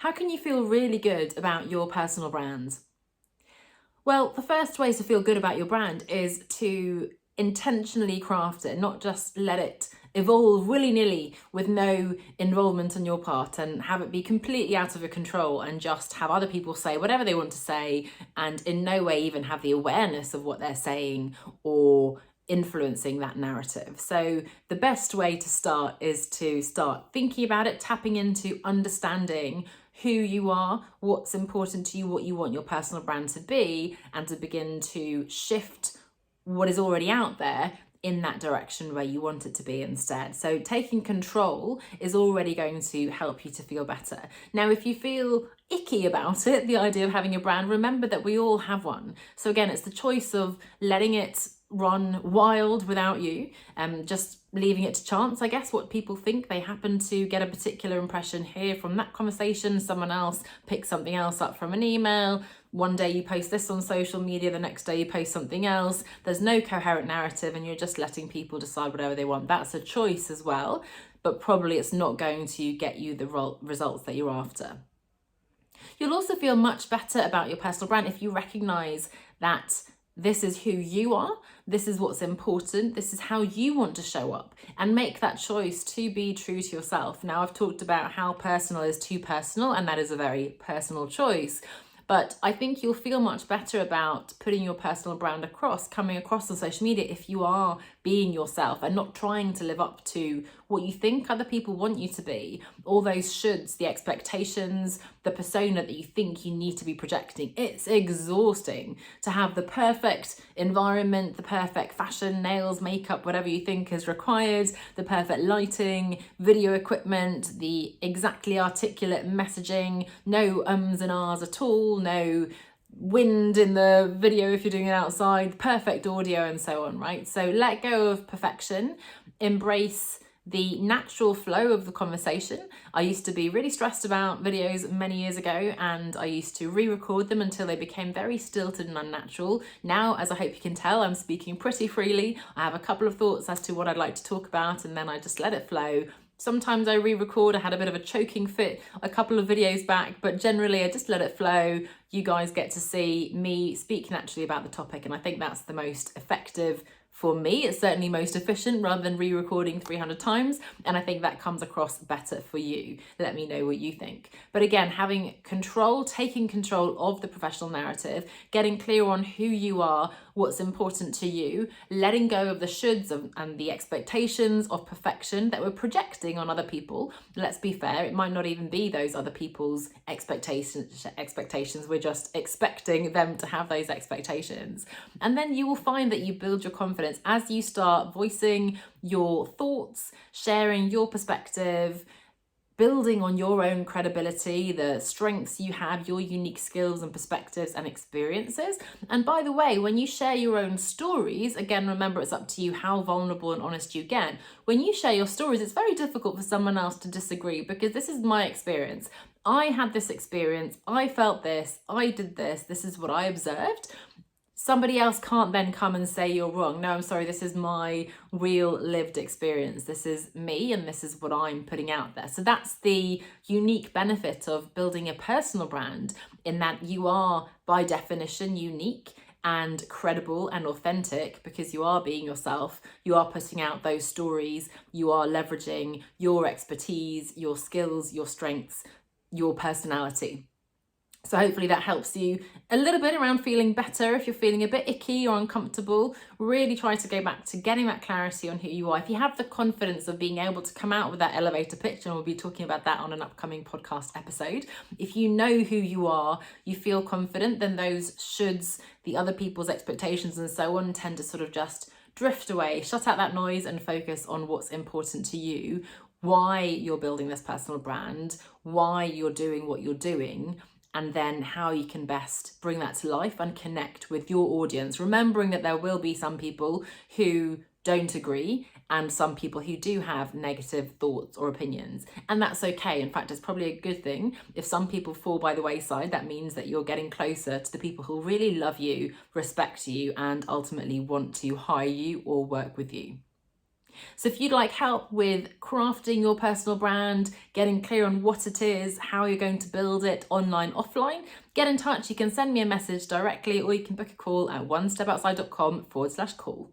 How can you feel really good about your personal brand? Well, the first way to feel good about your brand is to intentionally craft it, not just let it evolve willy-nilly with no involvement on your part and have it be completely out of your control and just have other people say whatever they want to say and in no way even have the awareness of what they're saying or influencing that narrative. So the best way to start is to start thinking about it, tapping into understanding who you are, what's important to you, what you want your personal brand to be, and to begin to shift what is already out there in that direction where you want it to be instead. So taking control is already going to help you to feel better. Now, if you feel icky about it, the idea of having a brand, remember that we all have one. So again, it's the choice of letting it run wild without you, just leaving it to chance, I guess, what people think. They happen to get a particular impression here from that conversation, someone else picks something else up from an email, one day you post this on social media, the next day you post something else. There's no coherent narrative and you're just letting people decide whatever they want. That's a choice as well, but probably it's not going to get you the results that you're after. You'll also feel much better about your personal brand if you recognize that this is who you are, this is what's important, this is how you want to show up, and make that choice to be true to yourself. Now, I've talked about how personal is too personal, and that is a very personal choice. But I think you'll feel much better about putting your personal brand across, coming across on social media if you are being yourself and not trying to live up to what you think other people want you to be. All those shoulds, the expectations, the persona that you think you need to be projecting. It's exhausting to have the perfect environment, the perfect fashion, nails, makeup, whatever you think is required, the perfect lighting, video equipment, the exactly articulate messaging, no ums and ahs at all, no wind in the video if you're doing it outside, perfect audio and so on, right? So let go of perfection, embrace the natural flow of the conversation. I used to be really stressed about videos many years ago and I used to re-record them until they became very stilted and unnatural. Now, as I hope you can tell, I'm speaking pretty freely. I have a couple of thoughts as to what I'd like to talk about and then I just let it flow. Sometimes I re-record. I had a bit of a choking fit a couple of videos back, but generally I just let it flow. You guys get to see me speak naturally about the topic, and I think that's the most effective for me. It's certainly most efficient rather than re-recording 300 times, and I think that comes across better for you. Let me know what you think. But again, having control, taking control of the professional narrative, getting clear on who you are, what's important to you, letting go of the shoulds and the expectations of perfection that we're projecting on other people. Let's be fair, it might not even be those other people's expectations. We're just expecting them to have those expectations. And then you will find that you build your confidence as you start voicing your thoughts, sharing your perspective, building on your own credibility, the strengths you have, your unique skills and perspectives and experiences. And by the way, when you share your own stories, again, remember it's up to you how vulnerable and honest you get. When you share your stories, it's very difficult for someone else to disagree because this is my experience. I had this experience, I felt this, I did this, this is what I observed. Somebody else can't then come and say you're wrong. No, I'm sorry, this is my real lived experience. This is me and this is what I'm putting out there. So that's the unique benefit of building a personal brand, in that you are by definition unique and credible and authentic because you are being yourself. You are putting out those stories. You are leveraging your expertise, your skills, your strengths, your personality. So hopefully that helps you a little bit around feeling better. If you're feeling a bit icky or uncomfortable, really try to go back to getting that clarity on who you are. If you have the confidence of being able to come out with that elevator pitch, and we'll be talking about that on an upcoming podcast episode. If you know who you are, you feel confident, then those shoulds, the other people's expectations and so on tend to sort of just drift away. Shut out that noise and focus on what's important to you, why you're building this personal brand, why you're doing what you're doing, and then how you can best bring that to life and connect with your audience, remembering that there will be some people who don't agree and some people who do have negative thoughts or opinions, and that's okay. In fact, it's probably a good thing if some people fall by the wayside. That means that you're getting closer to the people who really love you, respect you, and ultimately want to hire you or work with you. So if you'd like help with crafting your personal brand, getting clear on what it is, how you're going to build it online, offline, get in touch. You can send me a message directly or you can book a call at onestepoutside.com/call.